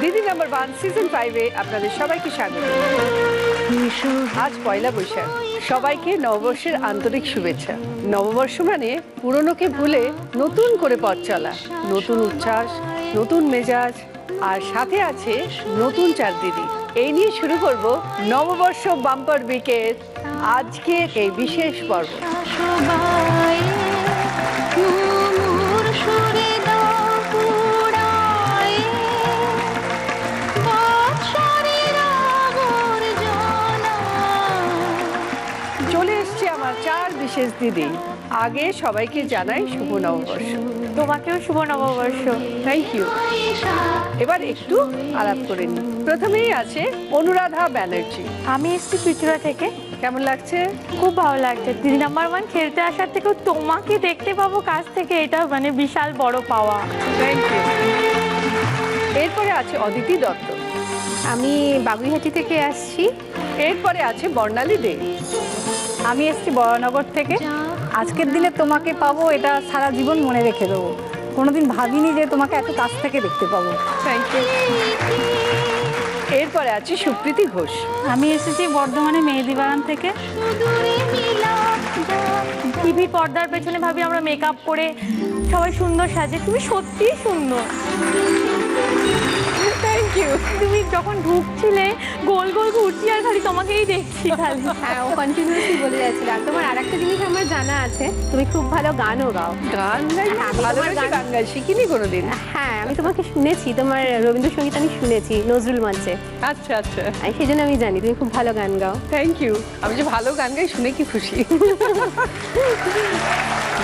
দিদি number 1 season 5 এ আপনাদের সবাইকে স্বাগত। আজ পয়লা বৈশাখ, সবাইকে নববর্ষের আন্তরিক শুভেচ্ছা। নববর্ষ মানে পুরনোকে ভুলে নতুন করে পথ চলা, নতুন উচ্ছ্বাস, নতুন মেজাজ, আর সাথে আছে নতুন চার দিদি। এই নিয়ে শুরু করব নববর্ষ বাম্পার উইকের আজকের এই বিশেষ পর্ব। চলে এসছে আমার চার বিশেষ দিদি। আগে সবাইকে জানাই শুভ নববর্ষ। তোমাকেও শুভ নববর্ষ। Thank you. এবার একটু আলাপ করে নিই। প্রথমেই আছে অনুরাধা ব্যানার্জি। আমি এসছি ত্রিপুরা থেকে। কেমন লাগছে? খুব ভালো লাগছে। দিদি নাম্বার 1 খেলতে আসার থেকেও তোমাকে দেখতে পাবো কাছ থেকে, এটা মানে বিশাল বড় পাওয়া। Thank you. এরপরে আছে অদিতি দত্ত। আমি বাগুইহাটি থেকে আসছি। এরপরে আছে বর্ণালী দে। আমি এসছি বরানগর থেকে। আজকের দিনে তোমাকে পাবো, এটা সারা জীবন মনে রেখে দেবো। কোনোদিন ভাবিনি যে তোমাকে এত কাছ থেকে দেখতে পাবো। Thank you. এরপরে আছে সুপ্রীতি ঘোষ। আমি এসেছি বর্ধমানে মেহেদিবাগান থেকে। টিভি পর্দার পেছনে ভাবি আমরা মেকআপ করে সবাই সুন্দর সাজে, তুমি সত্যিই সুন্দর। Thank you. তুমি যখন ঢুকছিলে গোল গোল ঘুরছি আর খালি তোমাকেই দেখছি খালি। হ্যাঁ, ও কন্টিনিউয়াসলি বলে যাচ্ছিল। আর তোমার আর একটা জিনিস আমার জানা আছে, তুমি খুব ভালো গানও গাও। গান গাই? আমি ভালোবেসে গান গাই, শিখিনি কোনোদিন। হ্যাঁ, আমি তোমাকে শুনেছি, তোমার রবীন্দ্রসঙ্গীত আমি শুনেছি নজরুল মঞ্চে। আচ্ছা আচ্ছা, সেই জন্য আমি জানি তুমি খুব ভালো গান গাও। Thank you. আমি যে ভালো গান গাই শুনে কি খুশি।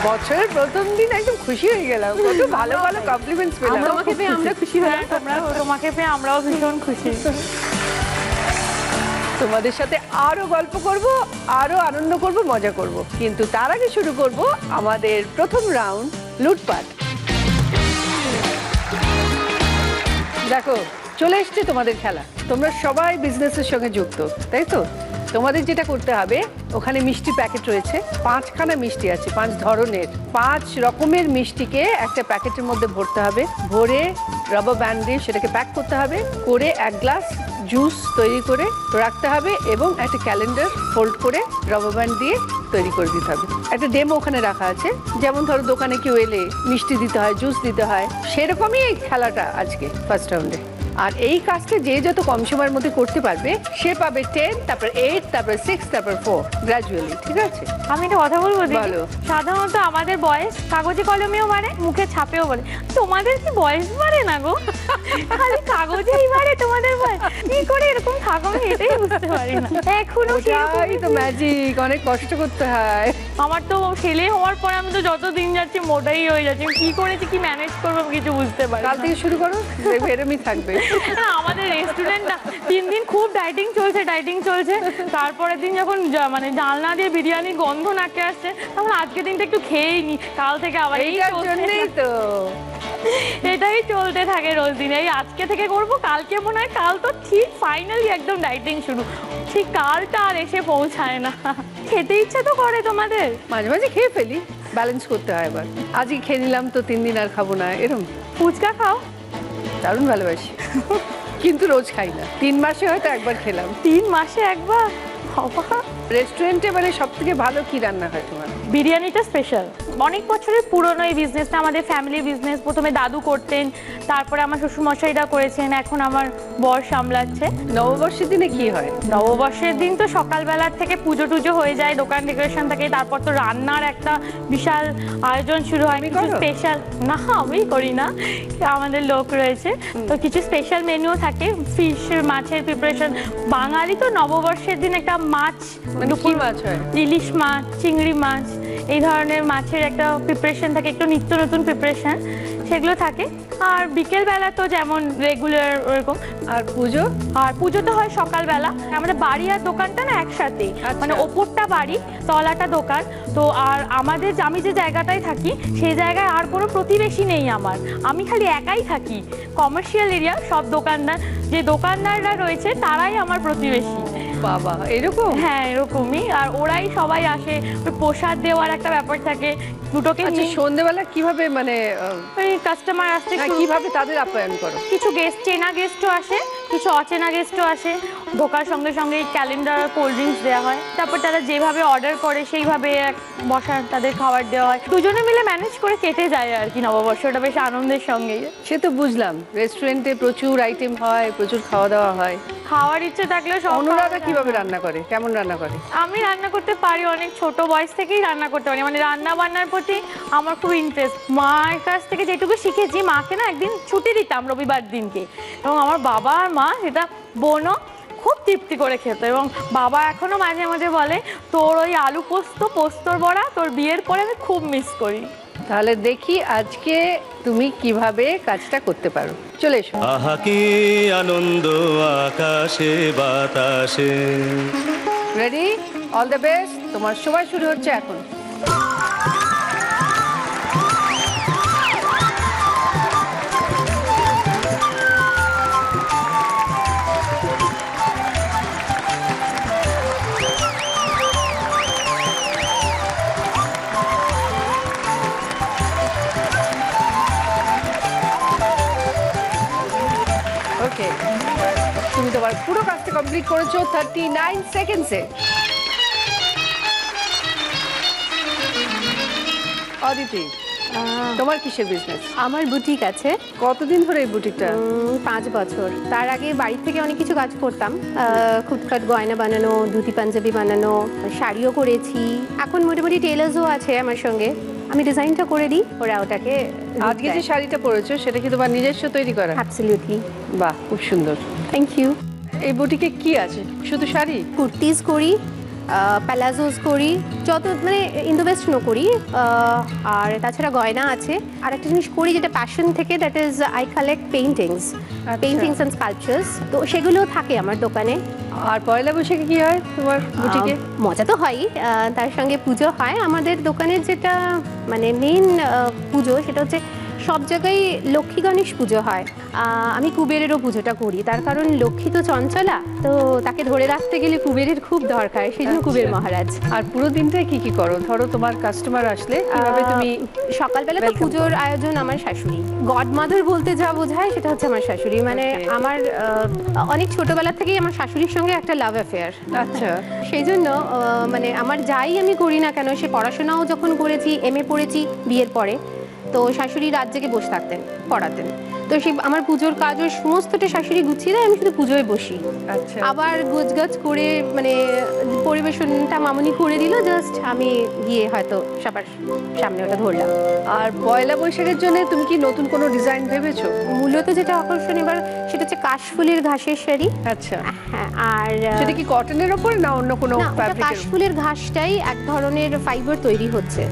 বছরের প্রথম দিন একদম খুশি হয়ে গেলাম, কত ভালো ভালো কমপ্লিমেন্টস পেলাম। তোমাকে পেয়ে আমরা খুশি হলাম। তোমাকে পেয়ে আমরাও ভীষণ খুশি। তোমাদের সাথে আরো গল্প করব, আরো আনন্দ করব, মজা করব, কিন্তু তার আগে শুরু করব আমাদের প্রথম রাউন্ড, লুটপাট। দেখো, চলে এসছে তোমাদের খেলা। তোমরা সবাই বিজনেসের সঙ্গে যুক্ত, তাই তো? তোমাদের যেটা করতে হবে, ওখানে মিষ্টি প্যাকেট রয়েছে, 5খানা মিষ্টি আছে, 5 ধরনের, 5 রকমের মিষ্টিকে একটা প্যাকেটের মধ্যে ভরতে হবে। ভরে রাবার ব্যান্ড দিয়ে সেটাকে প্যাক করতে হবে, করে 1 গ্লাস জুস তৈরি করে রাখতে হবে এবং একটা ক্যালেন্ডার ফোল্ড করে রাবার ব্যান্ড দিয়ে তৈরি করে দিতে হবে। একটা ডেমো ওখানে রাখা আছে, যেমন ধরো দোকানে কেউ এলে মিষ্টি দিতে হয়, জুস দিতে হয়, সেরকমই এই খেলাটা আজকে ফার্স্ট রাউন্ডে। আর এই কাজটা যে যত কম সময়ের মধ্যে করতে পারবে সে পাবে 10, তারপর 8, তারপর 6, তারপর 4, গ্র্যাজুয়ালি। ঠিক আছে? আমি একটা কথা বলবো দিদি। বলো। সাধারণত আমাদের বয়স কাগজে কলমেও বাড়ে, মুখে ছাপেও বলে, তোমাদের কি বয়স বাড়ে না গো? খালি কাগজেই বাড়ে তোমাদের বয়স। কি করে এরকম থাকো আমি এটাই বুঝতে পারি না। এখনো ওটাই তো ম্যাজিক, অনেক কষ্ট করতে হয়। আমার তো ছেলে হওয়ার পরে আমি তো যত দিন যাচ্ছে মোটাই হয়ে যাচ্ছে। কি করেছি, কি ম্যানেজ করবো আমি কিছু বুঝতে পারি। কাল থেকে শুরু করো, এরমই থাকবে। আমাদের রেস্টুরেন্টটা 3 দিন খুব ডাইটিং চলছে। তারপরের দিন যখন মানে জানলা দিয়ে বিরিয়ানির গন্ধ নাকে আসছে, তখন আজকের দিনটা একটু খেয়েই নি। কাল থেকে আবার এইটার জন্যই তো এটাই চলতে থাকে রোজ দিন। এই আজকে থেকে করবো, কালকে মনে হয়, কাল তো ঠিক ফাইনালি একদম ডাইটিং শুরু। ঠিক কালটা আর এসে পৌঁছায় না। খেতে ইচ্ছে তো করে তোমাদের? মাঝে মাঝে খেয়ে ফেলি, ব্যালেন্স করতে হয়। এবার আজকে খেয়ে নিলাম তো 3 দিন আর খাবো না, এরকম। ফুচকা খাও? দারুণ ভালোবাসি, কিন্তু রোজ খাই না। 3 মাসে হয়তো একবার খেলাম। 3 মাসে একবার? রেস্টুরেন্টে মানে সব থেকে ভালো কি রান্না হয় তোমার? বিরিয়ানিটা স্পেশাল। অনেক বছরের পুরনো এই বিজনেসটা, আমাদের ফ্যামিলি বিজনেস। প্রথমে দাদু করতেন, তারপরে আমার শ্বশুরমশাইরা করেছেন, এখন আমার বর সামলাচ্ছে। নববর্ষের দিনে কি হয়? নববর্ষের দিন তো সকালবেলার থেকে পুজো টুজো হয়ে যায়, দোকান ডেকোরেশন থাকে, তারপর তো রান্নার একটা বিশাল আয়োজন শুরু হয়। কিছু স্পেশাল না, আমি করি না, আমাদের লোক রয়েছে তো। কিছু স্পেশাল মেনুও থাকে, ফিশ, মাছের প্রিপারেশন। বাঙালি তো নববর্ষের দিন একটা মাছ, কি মাছ হয়? ইলিশ মাছ, চিংড়ি মাছ, এই ধরনের মাছের একটা প্রিপারেশন থাকে, একটু নিত্য নতুন প্রিপারেশন। সেগুলো থাকে। আর বিকেলবেলা তো যেমন রেগুলার ওরকম। আর পুজো? আর পুজো তো হয় সকালবেলা। আমাদের বাড়ি আর দোকানটা না একসাথেই, মানে ওপরটা বাড়ি, তলাটা দোকান। তো আর আমি যে জায়গাটায় থাকি সেই জায়গায় আর কোনো প্রতিবেশী নেই আমার, আমি খালি একাই থাকি। কমার্শিয়াল এরিয়া, সব দোকানদাররা রয়েছে তারাই আমার প্রতিবেশী। বাবা, এরকম? হ্যাঁ, এরকমই। আর ওরাই সবাই আসে, ওই প্রসাদ দেওয়ার একটা ব্যাপার থাকে দুটোকে আচ্ছা, নিয়ে। সন্ধ্যেবেলা কিভাবে মানে ওই কাস্টমার আসতে কিভাবে তাদের আপ্যায়ন করো? কিছু চেনা গেস্টও আসে, কিছু অচেনা গেস্টও আসে। ঢোকার সঙ্গে সঙ্গে ক্যালেন্ডার, কোল্ড ড্রিঙ্কস দেওয়া হয়। তারপর তারা যেভাবে অর্ডার করে সেইভাবে বসার তাদের খাবার দেওয়া হয়। দুজনে মিলে ম্যানেজ করে কেটে যায় আর কি নববর্ষটা বেশ আনন্দের সঙ্গে। সে তো বুঝলাম, রেস্টুরেন্টে প্রচুর আইটেম হয়, প্রচুর খাওয়া দাওয়া হয়। খাওয়ার ইচ্ছে থাকলেও সব অনুরাধা কিভাবে রান্না করে, কেমন রান্না করে? আমি রান্না করতে পারি, অনেক ছোট বয়স থেকেই রান্না করতে পারি। মানে রান্না বান্নার প্রতি আমার খুব ইন্টারেস্ট। মার কাছ থেকে যেটুকু শিখেছি, মাকে না একদিন ছুটি দিতাম রবিবার দিনকে, এবং আমার বাবা আর মা সেটা বোনও খুব তৃপ্তি করে খেত। এবং বাবা এখনো মাঝে মাঝে বলে, তোর ওই আলু পোস্তর বড়া তোর বিয়ের পরে আমি খুব মিস করি। তাহলে দেখি আজকে তুমি কিভাবে কাজটা করতে পারো। চলে এসো। আহা কি আনন্দ আকাশে বাতাসে। রেডি? All the best. তোমার সময় শুরু হচ্ছে এখন। ওকে, তুমি তোমার পুরো কাজটা কমপ্লিট করেছো 39 সেকেন্ডসে। অদিতি, তোমার কিসের বিজনেস? আমার বুটিক আছে। কতদিন ধরে এই বুটিকটা? 5 বছর। তার আগে বাড়ি থেকে অনেক কিছু কাজ করতাম, খুটখাট গয়না বানানো, ধুতি পাঞ্জাবি বানানো, শাড়িও করেছি। এখন মোটামুটি টেলার্সও আছে আমার সঙ্গে, আমি ডিজাইনটা করে দিই, ওরা ওটাকে। আজকে যে শাড়িটা পরেছো সেটা কি তোমার নিজস্ব তৈরি করা? অ্যাবসলিউটলি। বাহ, খুব সুন্দর। Thank you. এই বুটিকে কি আছে? শুধু শাড়ি? কুর্তিজ করি, প্যালাজোস করি, যত মানে ইন্দো ওয়েস্টার্নও করি, আর তাছাড়া গয়না আছে। আর একটা জিনিস করি যেটা প্যাশন থেকে, that is I collect paintings and sculptures. তো সেগুলোও থাকে আমার দোকানে। আর পয়লা বৈশাখে কি হয় তোমার বুটিকে? মজা তো হয়ই, তার সঙ্গে পুজো হয়। আমাদের দোকানের যেটা মানে মেন পুজো, সেটা হচ্ছে সব জায়গায় লক্ষ্মী গণেশ পুজো হয়। আমি কুবেরেরও পুজোটা করি, তার কারণ লক্ষ্মী তো চঞ্চলা, তো তাকে ধরে রাখতে গেলে কুবেরের খুব দরকার, সেই জন্য কুবের মহারাজ। আর পুরো দিনটায় কি কি করো? ধরো তোমার কাস্টমার আসলে কিভাবে তুমি? সকালবেলা তো পুজোর আয়োজন আমার শাশুড়ি। গডমাদার বলতে যা বোঝায় সেটা হচ্ছে আমার শাশুড়ি। মানে আমার অনেক ছোটবেলা থেকেই আমার শাশুড়ির সঙ্গে একটা লাভ অ্যাফেয়ার। আচ্ছা, সেই জন্য মানে আমার যাই আমি করি না কেন, সে পড়াশোনাও যখন করেছি, MA পড়েছি বিয়ের পরে, তো শাশুড়ি রাত জেগে বসে থাকতেন, পড়াতেন। তো সেই আমার পুজোর কাজও সমস্তটা শাশুড়ি গুছিয়ে দেয়, আমি শুধু পুজোয় বসি। আচ্ছা। আবার গোছগাছ করে মানে পরিবেশনটা মামুনি করে দিল, জাস্ট আমি গিয়ে হয়তো সবার সামনে ওটা ধরলাম। আর পয়লা বৈশাখের জন্য তুমি কি নতুন কোনো ডিজাইন ভেবেছো? মূলত যেটা আকর্ষণ এবার সেটা হচ্ছে কাশফুলের ঘাসের শাড়ি। আচ্ছা, হ্যাঁ। আর সেটা কি কটনের ওপর না অন্য কোনো না, ওটা ফ্যাব্রিকের? কাশফুলের ঘাসটাই এক ধরনের ফাইবার তৈরি হচ্ছে।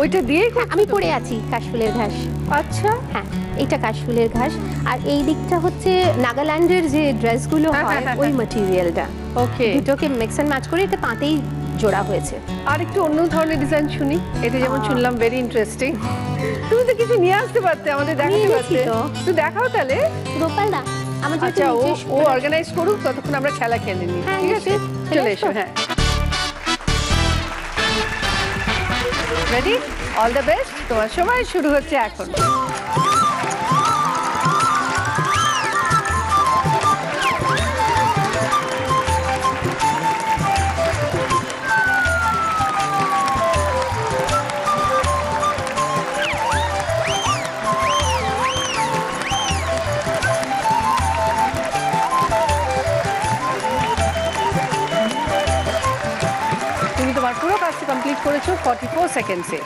ওইটা দিয়েই আমি পরে আছি কাশফুলের ঘাস। আচ্ছা, হ্যাঁ, এটা কাশফুলের ঘাস। আর এই দিকটা হচ্ছে নাগাল্যান্ডের যে ড্রেসগুলো হয়, ওই ম্যাটেরিয়ালটা। ওকে। দুটোকে মিক্স অ্যান্ড ম্যাচ করে এটা তাঁতেই জোড়া হয়েছে। আর একটু অন্য ধরনের ডিজাইন শুনি। এটা যেমন শুনলাম ভেরি ইন্টারেস্টিং। তুমি তো কিছু নিয়ে আসতে পারতে, আমাদের দেখাতে এনেছি পারতে। তো। একটু দেখাও তাহলে। গোপাল দা, আমার যেহেতু আচ্ছা, নিজস্ব- ও অর্গানাইজ করুক, ততক্ষণ আমরা খেলা খেলে নিই। হ্যাঁ, ঠিক আছে, নিশ্চয়ই। চলে এসো। হ্যাঁ, রেডি? All the best. তোমার সময় শুরু হচ্ছে এখন। তুমি তোমার পুরো কাজটা কমপ্লিট করেছো 44 সেকেন্ডসে।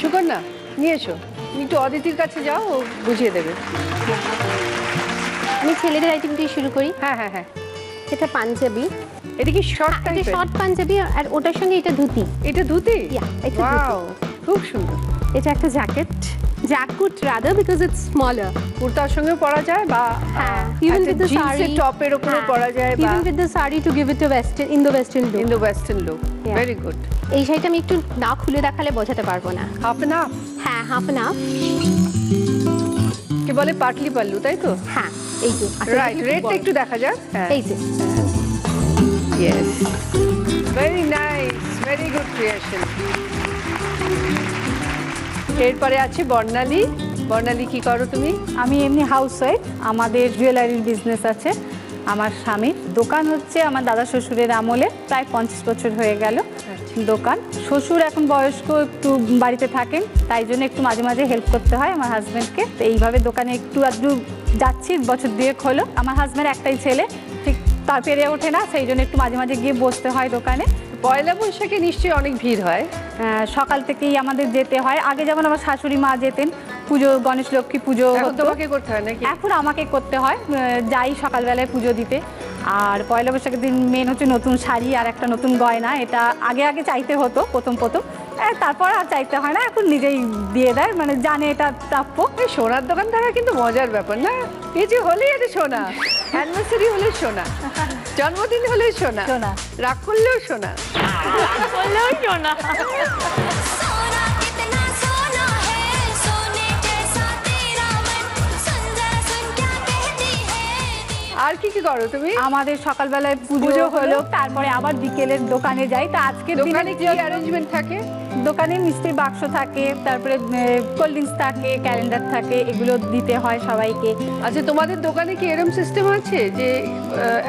সুকন্যা, নিয়ে এসো। তুমি একটু অদিতির কাছে যাও, ও বুঝিয়ে দেবে। আমি ছেলেদের আইটেম দিয়ে শুরু করি। হ্যাঁ হ্যাঁ হ্যাঁ। এটা পাঞ্জাবি, এটা কি শর্ট এটা টাইপের? শর্ট পাঞ্জাবি, আর ওটার সঙ্গে এটা ধুতি। এটা ধুতি? Yeah, এটা ওয়াও, ধুতি। খুব সুন্দর। এটা একটা jacket rather because it's smaller. কুর্তার সঙ্গে পরা যায় বা হ্যাঁ, even with the জিন্সের saree, টপের উপরে পরা যায় বা even with the saree to give it a western look. Indo western look. Yeah. Very good. এই শাড়িটা আমি একটু না খুলে দেখালে বোঝাতে পারবো না। হাফ এন হাফ হ্যাঁ, হাফ এন হাফ। কি বলে পাটলি পাল্লু, তাই তো? হ্যাঁ, এই যে রাইট, রেডটা একটু দেখা যাক। হ্যাঁ, এই যে yes, very nice, very good creation. এরপরে আছে বর্ণালী। বর্ণালী, কি করো তুমি? আমি এমনি হাউস ওয়াইফ, আমাদের জুয়েলারির বিজনেস আছে। আমার স্বামীর দোকান হচ্ছে আমার দাদা শ্বশুরের আমলে, প্রায় 50 বছর হয়ে গেল দোকান। শ্বশুর এখন বয়স্ক, একটু বাড়িতে থাকেন, তাই জন্য একটু মাঝে মাঝে হেল্প করতে হয় আমার হাজব্যান্ডকে। তো এইভাবে দোকানে একটু আধটু যাচ্ছি, বছর দুয়েক হলো। আমার হাজব্যান্ড একটাই ছেলে, ঠিক তার পেরে ওঠে না, সেই জন্য একটু মাঝে মাঝে গিয়ে বসতে হয় দোকানে। পয়লা বৈশাখে নিশ্চয়ই অনেক ভিড় হয়। সকাল থেকেই আমাদের যেতে হয়। আগে যেমন আমার শাশুড়ি মা যেতেন, পুজো, গণেশ লক্ষ্মী পুজো এখন হতো। তোমাকে করতে হয় নাকি? এখন আমাকে করতে হয়, যাই সকালবেলায় পুজো দিতে। আর পয়লা বৈশাখের দিন মেন হচ্ছে নতুন শাড়ি আর একটা নতুন গয়না। এটা আগে আগে চাইতে হতো প্রথম, তারপর আর চাইতে হয় না, এখন নিজেই দিয়ে দেয়, মানে জানে এটা প্রাপ্য। এই সোনার দোকান থাকা কিন্তু মজার ব্যাপার না? এই যে হলেই এটা সোনা, অ্যানিভার্সারি হলে সোনা, জন্মদিন হলে সোনা, সোনা। রাগ করলেও সোনা। বললেও শোনা। सोना कितना सोना है सोने जैसा तेरा मन सुन जरा सुन क्या कहती है আর কি কি করো তুমি? আমাদের সকালবেলায় পুজো হলো, তারপরে আবার বিকেলের দোকানে যাই। তা আজকের দোকানে কি দিনে অ্যারেঞ্জমেন্ট থাকে? দোকানে মিষ্টির বাক্স থাকে, তারপরে কোল্ড ড্রিঙ্কস থাকে, ক্যালেন্ডার থাকে, এগুলো দিতে হয় সবাইকে। আচ্ছা, তোমাদের দোকানে কি এরকম সিস্টেম আছে যে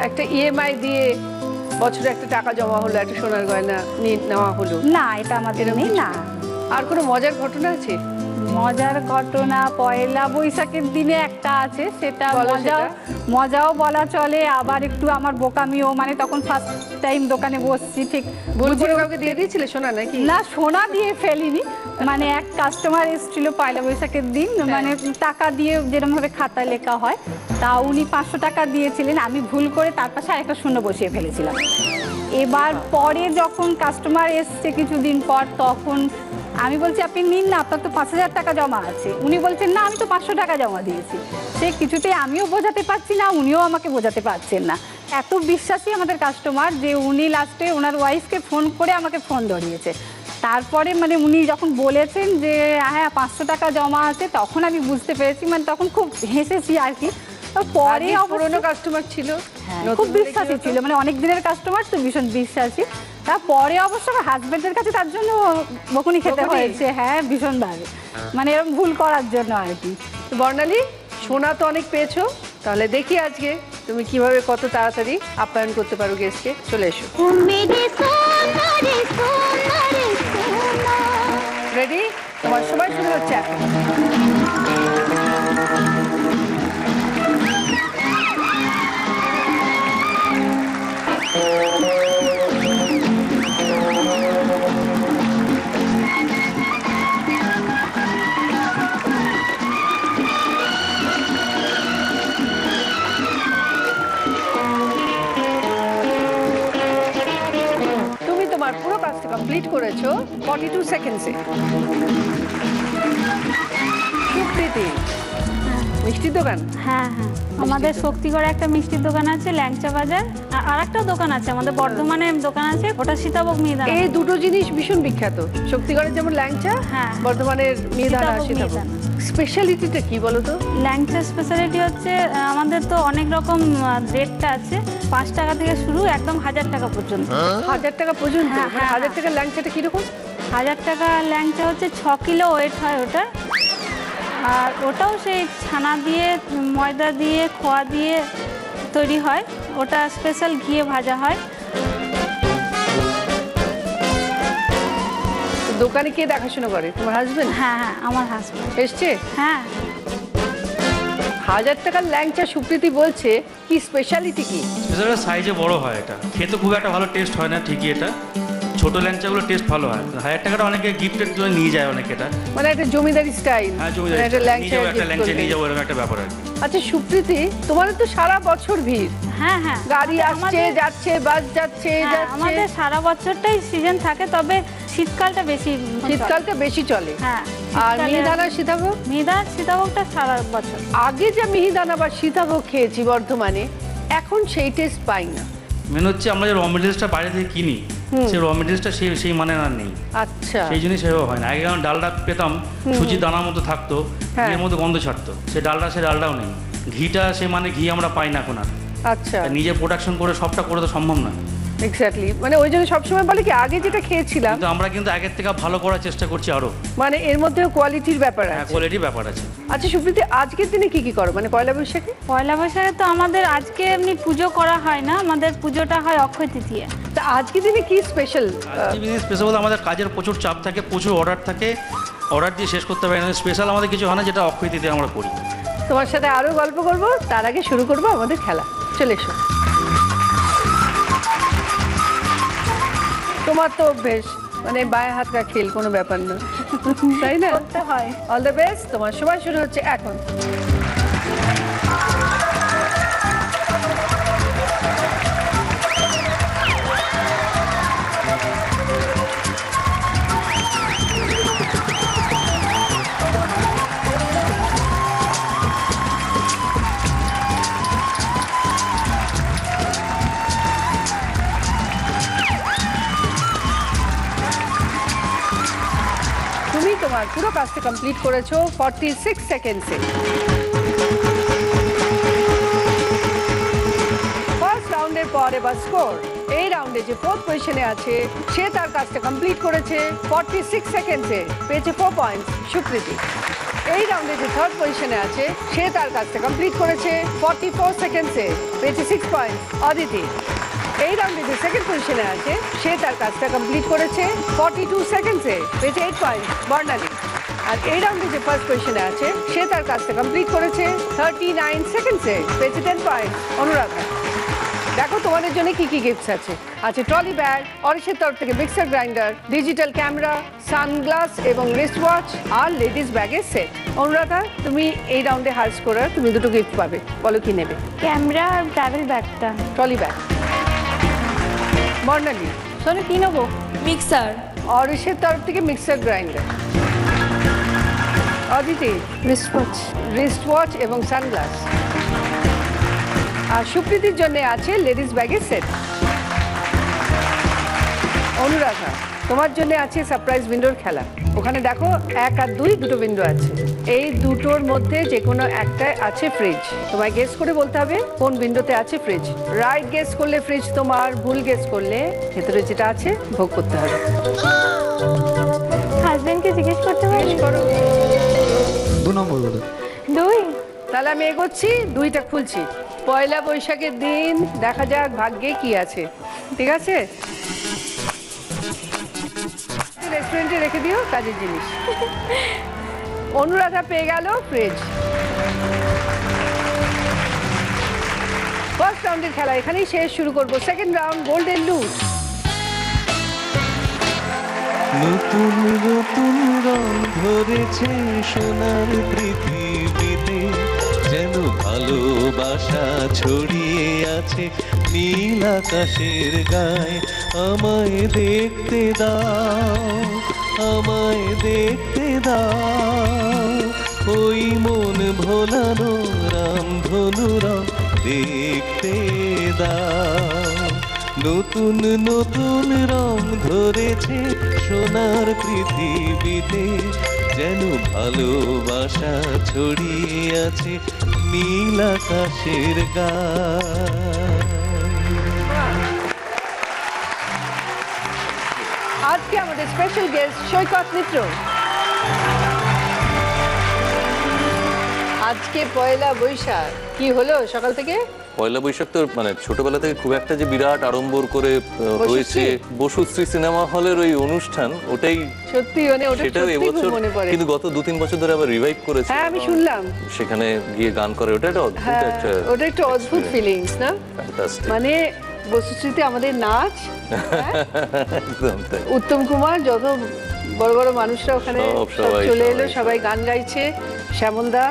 একটা ইএমআই দিয়ে বছরে একটা টাকা জমা হলো, একটা সোনার গয়না নেওয়া হলো? না, এটা আমাদের এরকম নেই। কিছু না। আর কোনো মজার ঘটনা আছে? মজার ঘটনা পয়লা বৈশাখের দিনে একটা আছে, সেটা বলো মজাও বলা চলে, আবার একটু আমার বোকামিও। মানে তখন ফার্স্ট টাইম দোকানে বসছি, ঠিক ভুল করে বুঝে কাউকে দিয়ে দিয়েছিলে সোনা নাকি? না, সোনা দিয়ে ফেলিনি। মানে এক কাস্টমার এসেছিল পয়লা বৈশাখের দিন, মানে টাকা দিয়ে যেরকম ভাবে খাতা লেখা হয়, তা উনি 500 টাকা দিয়েছিলেন। আমি ভুল করে তার পাশে আরেকটা শূন্য বসিয়ে ফেলেছিলাম। এবার পরে যখন কাস্টমার এসছে কিছুদিন পর, তখন আমি বলছি আপনি নিন না, আপনার তো 5000 টাকা জমা আছে। উনি বলছেন না, আমি তো 500 টাকা জমা দিয়েছি। সে কিছুতেই আমিও বোঝাতে পারছি না, উনিও আমাকে বোঝাতে পারছেন না। এত বিশ্বাসী আমাদের কাস্টমার যে উনি লাস্টে ওনার ওয়াইফকে ফোন করে আমাকে ফোন ধরিয়েছে। তারপরে মানে উনি যখন বলেছেন যে হ্যাঁ 500 টাকা জমা আছে, তখন আমি বুঝতে পেরেছি। মানে তখন খুব হেসেছি আর কি। পরে আগে পুরনো অবশ্য কাস্টমার ছিল, নতুন খুব বলে কি বিশ্বাসী হতো? ছিল, মানে অনেক দিনের কাস্টমার তো, ভীষণ বিশ্বাসী। তারপরে অবশ্য আমার হাজবেন্ডের কাছে তার জন্য বকুনি খেতে বকুনি? হয়েছে। হ্যাঁ, ভীষণভাবে, মানে এরকম ভুল করার জন্য আর কি। তো বর্ণালী, সোনা তো অনেক পেয়েছো, তাহলে দেখি আজকে তুমি কিভাবে কত তাড়াতাড়ি আপ্যায়ন করতে পারো গেস্টকে। চলে এসো। मेरे सोना रे सोना रे सोना রেডি? তোমার সময় শুরু হচ্ছে এখন। তুমি তোমার পুরো কাজটা কমপ্লিট করেছো 42 সেকেন্ডসে। সুপ্রীতি, মিষ্টির দোকান? হ্যাঁ হ্যাঁ, আমাদের শক্তিগড়ে একটা মিষ্টির দোকান আছে, ল্যাংচা বাজার। আর একটা দোকান আছে আমাদের বর্ধমানে দোকান আছে, ওটা সীতাভোগ মিহিদানা। এই দুটো জিনিস ভীষণ বিখ্যাত। শক্তিগড়ের যেমন ল্যাংচা, হ্যাঁ। বর্ধমানের মিহিদানা। সীতাভোগ সীতাভোগ মিহিদানা। স্পেশালিটিটা কি বলো তো? ল্যাংচা স্পেশালিটি হচ্ছে আমাদের তো অনেক রকম রেটটা আছে, 5 টাকা থেকে শুরু একদম 1000 টাকা পর্যন্ত। 1000 টাকা পর্যন্ত? হ্যাঁ, মানে হ্যাঁ, 1000 টাকার ল্যাংচাটা কিরকম? 1000 টাকা ল্যাংচা হচ্ছে 6 কিলো ওয়েট হয় ওটা। আর ওটাও সেই ছানা দিয়ে, ময়দা দিয়ে, খোয়া দিয়ে তৈরি হয়। ওটা স্পেশাল ঘিয়ে ভাজা হয়। তো দোকানে কে দেখাশোনা করে? তোমার হাজবেন্ড হ্যাঁ হ্যাঁ, আমার হাজব্যান্ড। এসছে? হ্যাঁ, 1000 টাকার ল্যাংচা সুপ্রীতি বলছে, কি স্পেশালিটি কি? স্পেশাল সাইজে বড় হয়, এটা খেতে খুব একটা ভালো টেস্ট হয় না ঠিকই। এটা ছোট ল্যাংচাগুলো টেস্ট ভালো হয়। 1000 টাকাটা অনেকে গিফটের জন্য নিয়ে যায় অনেকে এটা। মানে একটা জমিদারি স্টাইল। হ্যাঁ, জমিদার একটা ল্যাংচা একটা ল্যাংচা নিয়ে যাবো, এরকম একটা ব্যাপার আর কি। আচ্ছা সুপ্রীতি, তোমাদের তো সারা বছর ভিড়, হ্যাঁ হ্যাঁ, গাড়ি আসছে আমাদের- যাচ্ছে, বাস যাচ্ছে হ্যাঁ, যাচ্ছে। আমাদের সারা বছরটাই সিজন থাকে, তবে শীতকালটা বেশি শীতকালটা বেশি চলে। হ্যাঁ, আর শীতকালে- মিহিদানা সীতাভোগ, মিহিদানা সীতাভোগটা সারা বছর। আগে যে মিহিদানা বা সীতাভোগ খেয়েছি বর্ধমানে, এখন সেই টেস্ট পাই না। মেন হচ্ছে আমরা যে র মেটেরিয়ালসটা বাইরে থেকে কিনি, সেই র মেটেরিয়ালসটা সেই মানে আর নেই, আচ্ছা, সেই জন্যই সেভাবে হয় না। আগে যেমন ডালটা পেতাম সুজির দানার মতো থাকতো, হ্যাঁ। ঘিয়ের মধ্যে গন্ধ ছাড়তো, সেই ডালটাও নেই। ঘিটা সে মানে ঘি আমরা পাই না এখন আর। আচ্ছা, আর নিজে প্রোডাকশন করে সবটা করে তো সম্ভব না। এক্স্যাক্টলি। মানে ওই জন্য সবসময় বলে কি আগে যেটা খেয়েছিলাম, কিন্তু আমরা কিন্তু আগের থেকে ভালো করার চেষ্টা করছি আরো। মানে এর মধ্যেও কোয়ালিটির ব্যাপার হ্যাঁ, আছে। কোয়ালিটির ব্যাপার আছে। আচ্ছা সুপ্রীতি, আজকের দিনে কি কি করো, মানে পয়লা বৈশাখে? পয়লা বৈশাখে তো আমাদের আজকে এমনি পুজো করা হয় না, আমাদের পুজোটা হয় অক্ষয় তৃতীয়া। তা আজকের দিনে কি স্পেশাল? আজকে বিজনেস স্পেশাল বলতে আমাদের কাজের প্রচুর চাপ থাকে, প্রচুর অর্ডার থাকে, অর্ডার দিয়ে শেষ করতে পারি না। স্পেশাল আমাদের কিছু হয় না, যেটা অক্ষয় তৃতীয়া আমরা করি। তোমার সাথে আরো গল্প করব, তার আগে শুরু করব আমাদের খেলা। চলে এসো। তোমার তো অভ্যেস, মানে বায়ে হাত কা খেল, কোনো ব্যাপার না, তাই না? করতে হয়। অল দ্য বেস্ট, তোমার সময় শুরু হচ্ছে এখন। তুমি তোমার পুরো কাজটা কমপ্লিট করেছো 46 সেকেন্ডসে। ফার্স্ট রাউন্ডের পর এবার স্কোর। এই রাউন্ডে যে ফোর্থ পজিশনে আছে সে তার কাজটা কমপ্লিট করেছে 46 সেকেন্ডসে, পেয়েছে 4 পয়েন্ট সুপ্রীতি। এই রাউন্ডে যে থার্ড পজিশনে আছে সে তার কাজটা কমপ্লিট করেছে 44 সেকেন্ডসে, পেয়েছে 6 পয়েন্ট অদিতি। এই রাউন্ডে যে সেকেন্ড পজিশনে আছে সে তার কাজটা কমপ্লিট করেছে 42 সেকেন্ডসে, পেয়েছে 8 পয়েন্ট বর্ণালী। আর এই রাউন্ডে যে ফার্স্ট পজিশনে আছে সে তার কাজটা কমপ্লিট করেছে 39 সেকেন্ডসে, পেয়েছে 10 পয়েন্ট অনুরাধা। দেখো তোমাদের জন্য কি কি গিফটস আছে। আছে ট্রলি ব্যাগ, অরিশের তরফ থেকে mixer grinder, digital camera, sunglass এবং রিস্ট ওয়াচ আর লেডিস ব্যাগের সেট। অনুরাধা, তুমি এই রাউন্ডে হার স্কোরার, তুমি দুটো গিফট পাবে, বলো কি নেবে? ক্যামেরা আর ট্রাভেল ব্যাগটা। Trolley bag. বর্ণালী, শোনো কি নেবো? মিক্সার। অরিশের তরফ থেকে mixer grinder. Aditi, wrist watch এবং সানগ্লাস। আর সুপ্রীতির জন্য আছে লেডিস ব্যাগের সেট। অনুরাধা, তোমার জন্য আছে সারপ্রাইজ উইন্ডোর খেলা। ওখানে দেখো 1 আর 2 দুটো উইন্ডো আছে, এই দুটোর মধ্যে যে কোনো একটায় আছে ফ্রিজ। তোমায় গেস করে বলতে হবে কোন উইন্ডোতে আছে ফ্রিজ। রাইট গেস করলে ফ্রিজ তোমার, ভুল গেস করলে ভেতরে যেটা আছে ভোগ করতে হবে। হাজবেন্ডকে জিজ্ঞেস করতে পারি? জিজ্ঞেস করো। 2 নম্বর বলে। 2। তাহলে আমি এগোচ্ছি, 2টা খুলছি। পয়লা বৈশাখের দিন, দেখা যাক ভাগ্যে কি আছে। ঠিক আছে, রেস্টুরেন্টে রেখে দিও কাজের জিনিস। অনুরাধা পেয়ে গেল ফ্রিজ। ফার্স্ট রাউন্ডের খেলা এখানেই শেষ, শুরু করবো সেকেন্ড রাউন্ড, গোল্ডেন লুট। নতুন নতুন রং ধরেছে সোনার পৃথিবীতে, যেন ভালোবাসা ছড়িয়ে আছে নীল আকাশের গায়ে। আমায় দেখতে দাও, আমায় দেখতে দাও, ওই মন ভোলানো রামধনু রং দেখতে দাও। নতুন নতুন রং ধরেছে সোনার পৃথিবীতে, যেন ভালোবাসা ছড়িয়ে আছে নীল আকাশের গায়ে। আজকে আমাদের স্পেশাল গেস্ট সৈকত মিত্র। আজকে পয়লা বৈশাখ, কি হলো সকাল থেকে? পয়লা বৈশাখ তো মানে ছোটবেলা থেকে খুব একটা যে বিরাট আড়ম্বর করে হয়েছে, বসুশ্রী সিনেমা হলের ওই অনুষ্ঠান, ওটাই সত্যি মানে ওটা সেটাও সত্যি খুব এবছর, মনে পড়ে। কিন্তু গত 2-3 বছর ধরে আবার রিভাইভ করেছে। হ্যাঁ, আমি শুনলাম। সেখানে গিয়ে গান করে, ওটা একটা অদ্ভুত হ্যাঁ, একটা ওটা একটু অদ্ভুত ফিলিংস না? fantastic। মানে বসুশ্রীতে আমাদের নাচ, হ্যাঁ? একদম তাই। উত্তম কুমার, যত বড় বড় মানুষরা ওখানে সবাই চলে এলো, সবাই গান গাইছে, শ্যামলদা,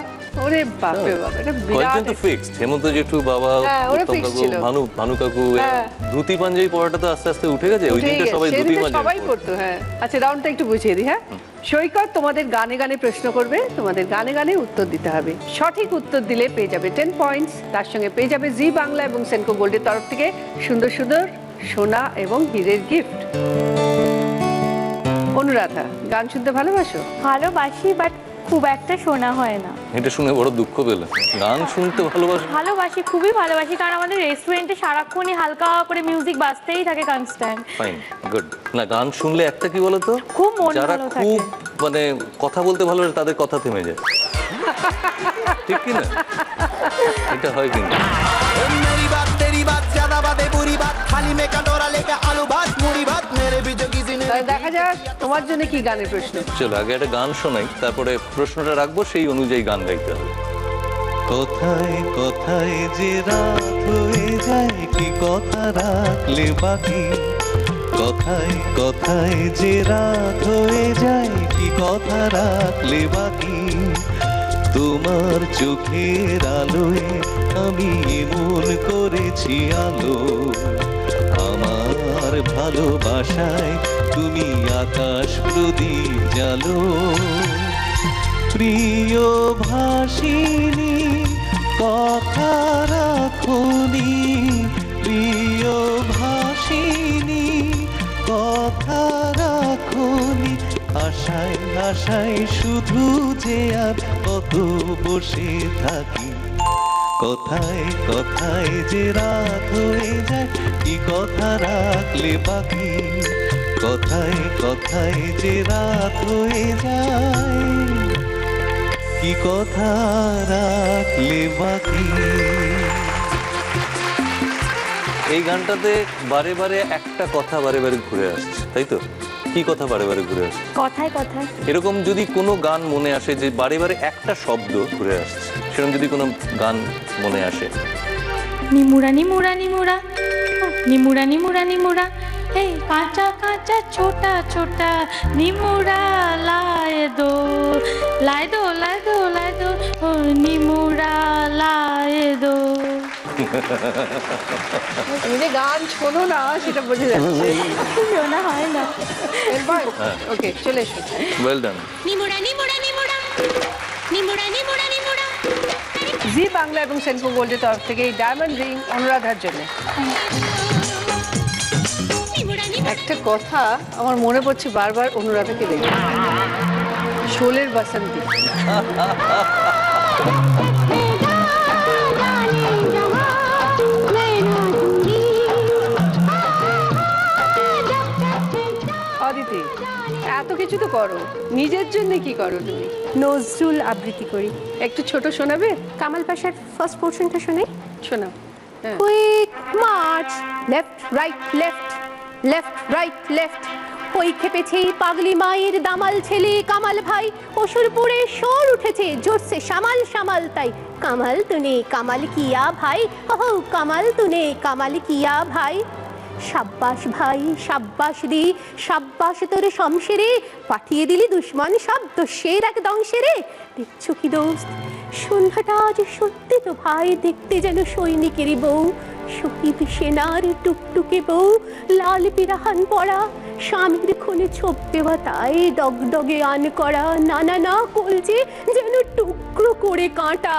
ওরে বাপরে বাপ, এটা বিরাট। কয়েকজন তো ফিক্সড, হেমন্ত জেঠু, বাবা, হ্যাঁ, ওরা উত্তম fixed কাকু, ছিল। ভানু কাকু, হ্যাঁ। ধুতি পাঞ্জাবি পরাটা তো আস্তে আস্তে উঠে গেছে, ওই দিনটা সবাই ধুতি সেদিনটা পাঞ্জাবি সবাই পরতো। করতো, হ্যাঁ। আচ্ছা, রাউন্ডটা একটু বুঝিয়ে দিই, হ্যাঁ। সৈকত তোমাদের গানে গানে প্রশ্ন করবে, তোমাদের গানে গানে উত্তর দিতে হবে। সঠিক উত্তর দিলে পেয়ে যাবে 10 পয়েন্টস, তার সঙ্গে পেয়ে যাবে জি বাংলা এবং সেনকো গোল্ডের তরফ থেকে সুন্দর সুন্দর সোনা এবং হীরের গিফট। অনুরাধা, গান শুনতে ভালোবাসো? ভালোবাসি, বাট খুব একটা শোনা হয় না। এটা শুনে বড় দুঃখ পেলাম। গান শুনতে ভালোবাসো? ভালোবাসি, খুবই ভালোবাসি, কারণ আমাদের রেস্টুরেন্টে সারাক্ষণই হালকা করে মিউজিক বাজতেই থাকে কনস্ট্যান্ট। Fine, good. না, গান শুনলে একটা কি বলতো, খুব মন যারা ভালো থাকে। খুব মানে কথা বলতে ভালোবাসে তাদের কথা থেমে যায়, ঠিক কি না? এটা হয় কিন্তু। मेरी बात तेरी बात ज्यादा बातें बुरी बात थाली में कटोरा लेकर आलू भात मुड़ी भात मेरे भी जो किसी ने তাহলে দেখা যাক তোমার জন্য কি গানের প্রশ্ন। চলো আগে একটা গান শোনাই, তারপরে প্রশ্নটা রাখবো, সেই অনুযায়ী গান গাইতে হবে। কথায় কথায় যে রাত হয়ে যায়, কি কথা রাখলে বাকি? কথায় কথায় যে রাত হয়ে যায়, কি কথা রাখলে বাকি? তোমার চোখের আলোয় আমি এমন করেছি আলো, আমার ভালোবাসায় তুমি আকাশ প্রদীপ জ্বালো। প্রিয় ভাসিনী কথা রাখনি, প্রিয় ভাসিনী কথা রাখনি, আশায় আশায় শুধু যে আর কত বসে থাকি। কথায় কথায় যে রাত হয়ে যায়, কি কথা রাখলে বাকি? কথায় কথায় যে রাত হয়ে যায়, কি কথা রাখলে বাকি? এই গানটাতে বারে বারে একটা কথা বারে বারে ঘুরে আসছে, তাই তো? কি কথা বারে বারে ঘুরে আসছে? কথায় কথায় এরকম যদি কোনো গান মনে আসে যে বারে বারে একটা শব্দ ঘুরে আসছে, সেরকম যদি কোনো গান মনে আসে। নিমুড়া নিমুড়া নিমুড়া নিমুড়া নিমুড়া নিমুড়া, এই কাঁচা কাঁচা ছোটা ছোটা নিমুড়া লায় দো লায় দো লায় দো লায় দো, ও নিমুড়া লায় দো। তুমি যে গান শোনো না সেটা বোঝা যাচ্ছে। শোনা হয় না। এরপর ওকে, চলে এসো। Well done. নিমুড়া নিমুড়া নিমুড়া নিমুড়া নিমুড়া নিমুড়া জি বাংলা এবং সেনকো গোল্ডের তরফ থেকে এই ডায়মন্ড রিং অনুরাধার জন্য। একটা কথা আমার মনে পড়ছে বারবার অনুরাধাকে দেখে, শোলের বাসন্তী। অদিতি, এত কিছু তো করো, নিজের জন্য কি করো তুমি? নজরুল আবৃত্তি করি। একটু ছোট শোনাবে? কামাল পাশার ফার্স্ট পোর্শনটা শোনাই। শোনাও। হ্যাঁ। Quick March, left right left, left right left. ওই খেপেছে পাগলি মায়ের দামাল ছেলে কামাল ভাই, অসুরপুরে শোর উঠেছে জোরসে সামাল সামাল তাই। কামাল তুনে কামাল কিয়া ভাই, ওহ কামাল তুনে কামাল কিয়া ভাই। সাব্বাস ভাই সাব্বাস রে, সাব্বাস তোর শমশেরে, পাঠিয়ে দিলি দুশ্মন সব দোষের এক দংশেরে। দেখছো কি দোস্ত, সন্ধ্যাটা আজ সত্যি তো ভাই, দেখতে যেন সৈনিকেরই বউ, শহীদ সেনার টুকটুকে বউ, লাল পিরাহান পরা, স্বামীর খুনে ছোপ দেওয়া তাই ডগডগে আন করা, না না না কলজে যেন টুকরো করে কাঁটা।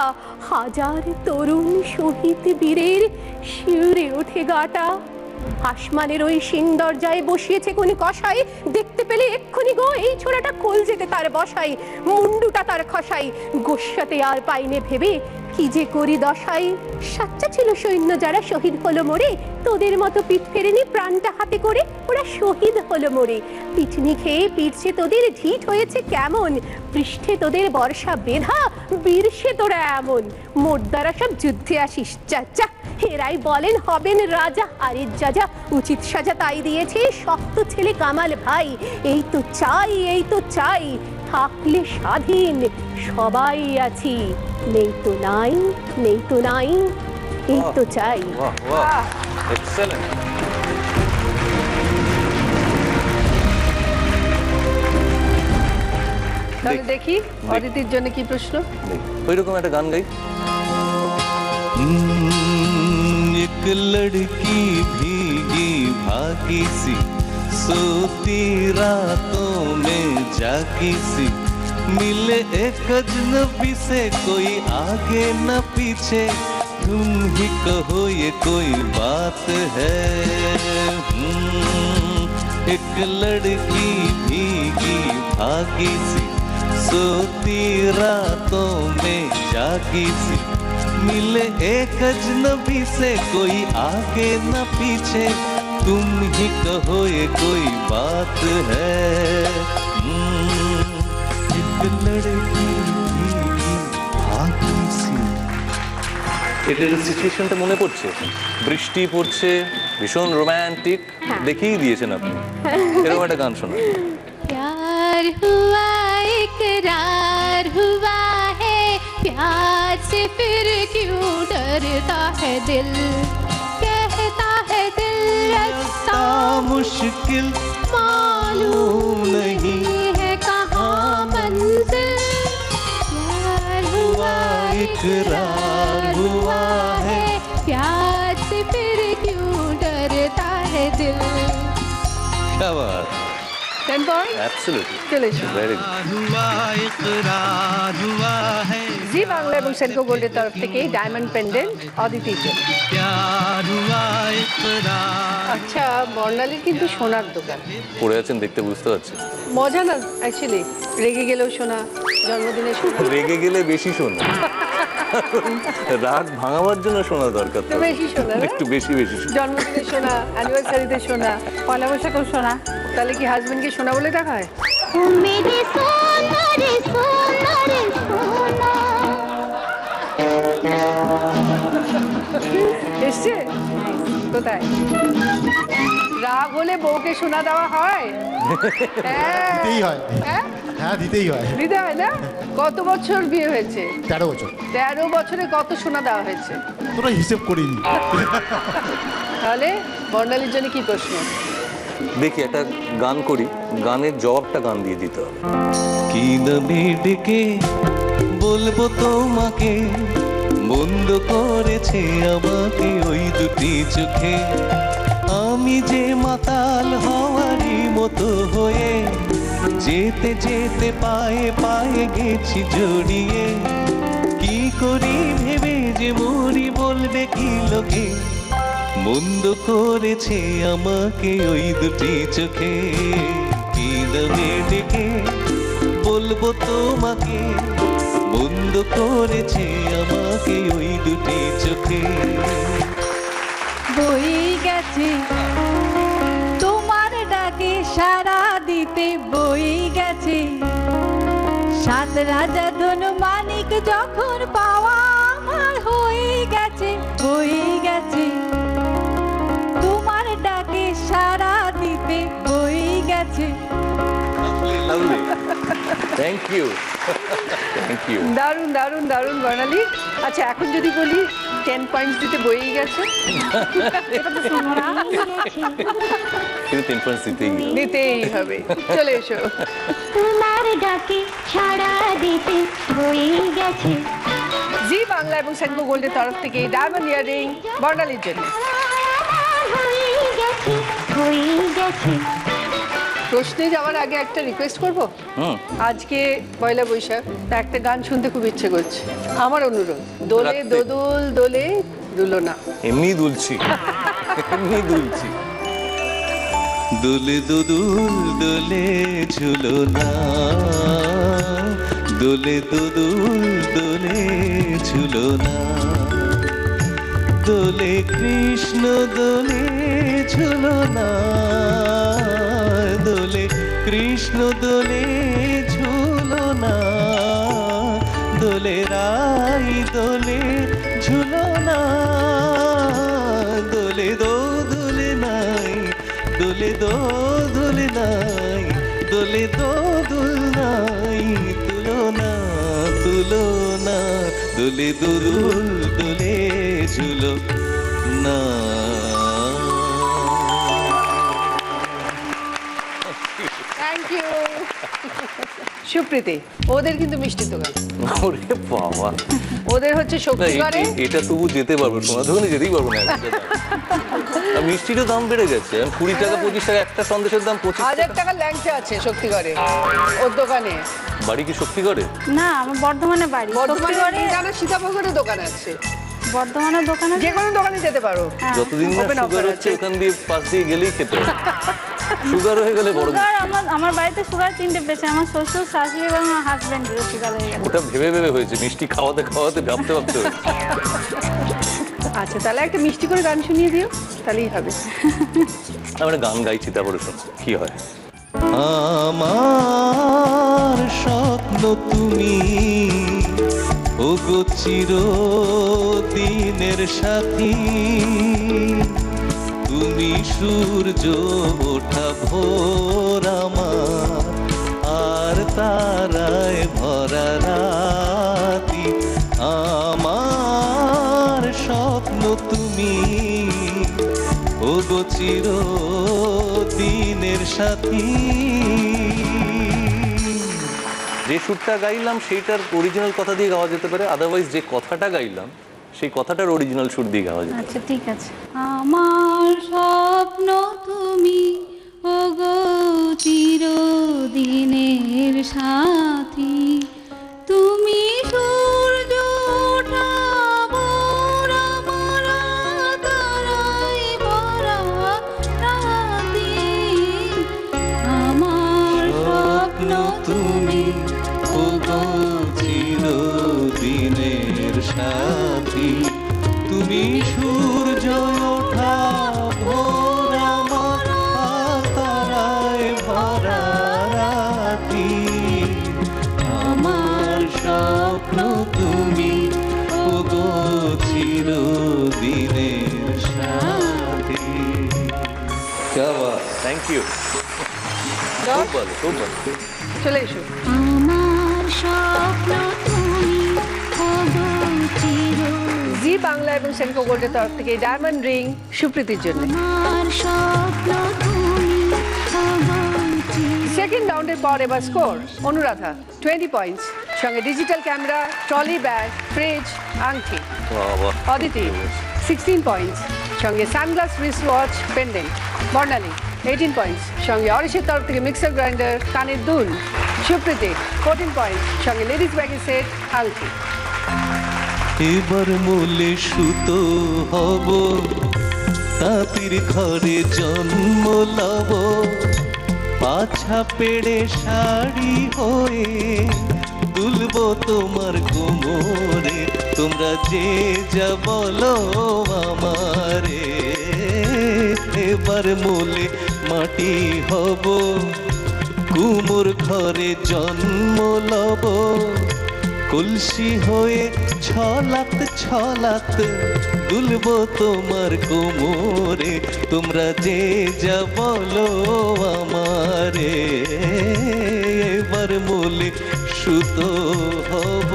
হাজার তরুণ শহীদ বীরের শিউরে ওঠে গাটা। আসমানের ওই সিন্দরজায় বসিয়েছে কোন কষাই, দেখতে পেলে এক্ষুনি গো এই ছোড়াটা কোল যেতে তার বসাই, মুন্ডুটা তার খসাই, গোস্বাতে আর পাইনে ভেবে কি যে করি দশাই। সাচ্চা ছিল সৈন্য যারা শহীদ হলো মোরে, তোদের মতো পিঠ ফেরেনি প্রাণটা হাতে করে, ওরা শহীদ হলো মোরে। পিঠনি খেয়ে পিঠছে তোদের ঢিঠ হয়েছে কেমন, পৃষ্ঠে তোদের বর্ষা বেধা, বীরসে তোরা এমন। মোর দ্বারা সব যুদ্ধে আসিস চাচা, এরাই বলেন হবেন রাজা, আরে যা উচিত সাজা তাই দিয়েছে শক্ত ছেলে কামাল ভাই। এই তো চাই এই তো চাই, থাকলে স্বাধীন সবাই আছি, নেই তো নাই নেই তো নাই, এই তো চাই। বাহ বাহ, এক্সেলেন্ট। তাহলে দেখি অদিতির জন্য কি প্রশ্ন। ওই রকম একটা গান গাই। एक लड़की भीगी भागी सी सोती रातों में जागी सी मिले एक अजनबी से कोई आगे न पीछे तुम ही कहो ये कोई बात है। एक लड़की भीगी भागी सी सोती रातों में जागी सी मिले एक अजनबी से कोई आगे न पीछे तुम ही कहो ये कोई बात है। एक लड़की भीगी भागी सी। এটার সিচুয়েশনটা মনে পড়ছে? বৃষ্টি পড়ছে, ভীষণ রোমান্টিক দেখিয়ে দিয়েছেন আপনি। এরকম একটা গান শোনা। प्यार हुआ इकरार हुआ है प्यार से फिर क्यों डरता है दिल कहता है दिल रास्ता मुश्किल मालूम नहीं है कहाँ मंजिल प्यार हुआ इकरार हुआ है प्यार से फिर क्यों डरता है दिल। क्या बात, 10 পয়েন্ট অ্যাবসলিউটলি চলে এসো। Very good. हुआ इकरार हुआ है জি বাংলা এবং সেনকো গোল্ডের তরফ থেকে ডায়মন্ড পেন্ডেন্ট অদিতির জন্য। प्यार हुआ इकरार। আচ্ছা, বর্ণালীর কিন্তু সোনার দোকান, পড়ে আছেন দেখতে বুঝতে পারছি। মজা না অ্যাকচুয়ালি, রেগে গেলেও শোনা, জন্মদিনে শোনা, রেগে গেলে বেশি শোনা, রাগ ভাঙাবার জন্য শোনা দরকার তো। একটু বেশি শোনা না? একটু বেশি বেশি শোনা। জন্মদিনে শোনা, অ্যানিভার্সারিতে শোনা, পয়লা বৈশাখেও শোনা। তাহলে কি হাজবেন্ডকে শোনা বলে দেখা হয়? ओ मेरे सोना रे सोना रे सोना এসছে কোথায়? রাগ হলে বউকে শোনা দেওয়া হয়? হ্যাঁ। দিতেই হয়। হ্যাঁ, হ্যাঁ দিতেই হয়। দিতে হয় না? কত বছর বিয়ে হয়েছে? 13 বছর। 13 বছরে কত শোনা দেওয়া হয়েছে? তোরা হিসেব করিনি। তাহলে বর্ণালীর জন্য কি প্রশ্ন? দেখি একটা গান করি, গানের জবাবটা গান দিয়ে দিতে হবে। কি নামে ডেকে বলবো তোমাকে বন্ধ করেছে আমাকে ওই দুটি চোখে আমি যে মাতাল হওয়ারই মতো হয়ে যেতে যেতে পায়ে পায়ে গেছি জড়িয়ে কি করি ভেবে যে মরি বলবে কি লোকে বন্ধ করেছে আমাকে ওই দুটি চোখে কি নামে ডেকে বলবো তোমাকে বন্ধ করেছে আমাকে ওই দুটি চোখে বই গেছে তোমার ডাকে সারা দিতে বই গেছে সাত রাজা ধন মানিক যখন পাওয়া আমার হয়ে গেছে বই গেছে তোমার ডাকে সারা দিতে বই গেছে। Lovely, thank you, thank you. দারুণ দারুণ দারুণ বর্ণালী। আচ্ছা, এখন যদি বলি 10 পয়েন্টস দিতে বইই গেছে, কিন্তু 10 পয়েন্টস দিতেই হবে। দিতেই হবে। চলে এসো। তোমার ডাকে সাড়া দিতে বয়ে গেছে জি বাংলা এবং সেনকো গোল্ডের তরফ থেকে ডায়মন্ড ইয়ারিং বর্ণালীর জন্য। হয়ে গেছে হয়ে গেছে প্রশ্নে যাওয়ার আগে একটা রিকোয়েস্ট করব। আজকে পয়লা বৈশাখ, তা একটা গান শুনতে খুব ইচ্ছে করছে। আমার অনুরোধ, দোলে রাখতে। দোদুল দোলে দুলো না। এমনি দুলছি, এমনি দুলছি। দোলে দোদুল দোলে ঝুলো না দোলে দোদুল দোলে ঝুলো না দোলে কৃষ্ণ দোলে ঝুলো না দোলে কৃষ্ণ দোলে ঝুলো না দোলে রাই দোলে ঝুলো না দোলে দো দোলে নাই দোলে দো দোলে নাই দোলে দো দোল নাই তুলনা তুলনা দোলে দোদুল দোলে ঝুলো না। Thank you. সুপ্রীতি, ওদের কিন্তু মিষ্টির দোকান, ওরে বাবা, ওদের হচ্ছে না শক্তিগড়ে। এটা তবু যেতে পারবো, সোনার দোকানে যেতেই পারবো না। আর মিষ্টিরও দাম বেড়ে গেছে, 20 টাকা 25 টাকা একটা সন্দেশের দাম 25 1000 টাকা। টাকার ল্যাংচা আছে শক্তিগড়ে ওর দোকানে। বাড়ি কি শক্তিগড়ে? না, আমার বর্ধমানে বাড়ি। বর্তমানে শক্তিগড়ে জানো সীতাভোগের দোকান আছে, বর্ধমানের দোকানে যে কোনো দোকানে যেতে পারো। যতদিন না Open offer সুগার হচ্ছে আছে। ওখান দিয়ে পাশ দিয়ে গেলেই খেতে হবে। সুগার হয়ে গেলে বড় সুগার আমার বাড়িতে সুগার 3টে পেশেন্ট, আমার শ্বশুর, শাশুড়ি এবং আমার হাজবেন্ডেরও সুগার হয়ে গেছে। ওটা ভেবে ভেবে হয়েছে, মিষ্টি খাওয়াতে খাওয়াতে ভাবতে ভাবতে হয়েছে। আচ্ছা, তাহলে একটা মিষ্টি করে গান শুনিয়ে দিও, তাহলেই হবে। আমরা গান গাইছি, তারপরে শোন কি হয়। আমার স্বপ্ন তুমি, ওগো চিরদিনের সাথী, তুমি সূর্য ওঠা ভোর আমার, আর তারায় ভরা রাতি। আমার স্বপ্ন তুমি, ওগো চিরদিনের সাথী। যে সুরটা গাইলাম সেইটার অরিজিনাল কথা দিয়ে গাওয়া যেতে পারে, আদারওয়াইজ যে কথাটা গাইলাম সেই কথাটার অরিজিনাল সুর দিয়ে গাওয়া যেতে পারে। আচ্ছা, ঠিক আছে। আমার স্বপ্ন তুমি, ওগো চিরদিনের সাথী, তুমি সূর্য ওঠা ভোর আমার, তারায় ভরা রাতি। আমার স্বপ্ন তুমি, ওগো চিরদিনের সাথী, তুমি সূর্য ওঠা ভোর আমার, আর তারায় ভরা রাতি। আমার স্বপ্ন তুমি, ওগো চিরদিনের সাথী। क्या बात, থ্যাংক ইউ। খুব ভালো, খুব ভালো। চলে এসো। আমার স্বপ্ন তুমি, ওগো চিরদিনের জি বাংলা এবং সেনকো গোল্ডের তরফ থেকে ডায়মন্ড রিং সুপ্রীতির জন্য। আমার স্বপ্ন তুমি, ওগো সেকেন্ড রাউন্ডের পর এবার স্কোর অনুরাধা 20 পয়েন্টস, সঙ্গে digital camera, trolley bag, fridge, আংটি। বাবা, অদিতি 16 পয়েন্টস, সঙ্গে সানগ্লাস, রিস্ট ওয়াচ, পেন্ডেন্ট। বর্ণালী 18 পয়েন্টস, সঙ্গে অরিশের তরফ থেকে মিক্সার গ্রাইন্ডার, কানের দুল। সুপ্রীতি 14 পয়েন্টস, সঙ্গে লেডিস ব্যাগের সেট, আংটি। এবার মূলে সুতো হব, তাঁতির ঘরে জন্ম লব, পাছা পেড়ে শাড়ি হয়ে দুলব তোমার কোমরে, তোমরা যে যা বলো আমারে। এবার মূলে মাটি হব, কুমোর ঘরে জন্ম লব, কলসি হয়ে ছলাত ছলাত দুলব তোমার কোমরে, তোমরা যে যা বলো আমারে। এবার মূলে সুতো হব।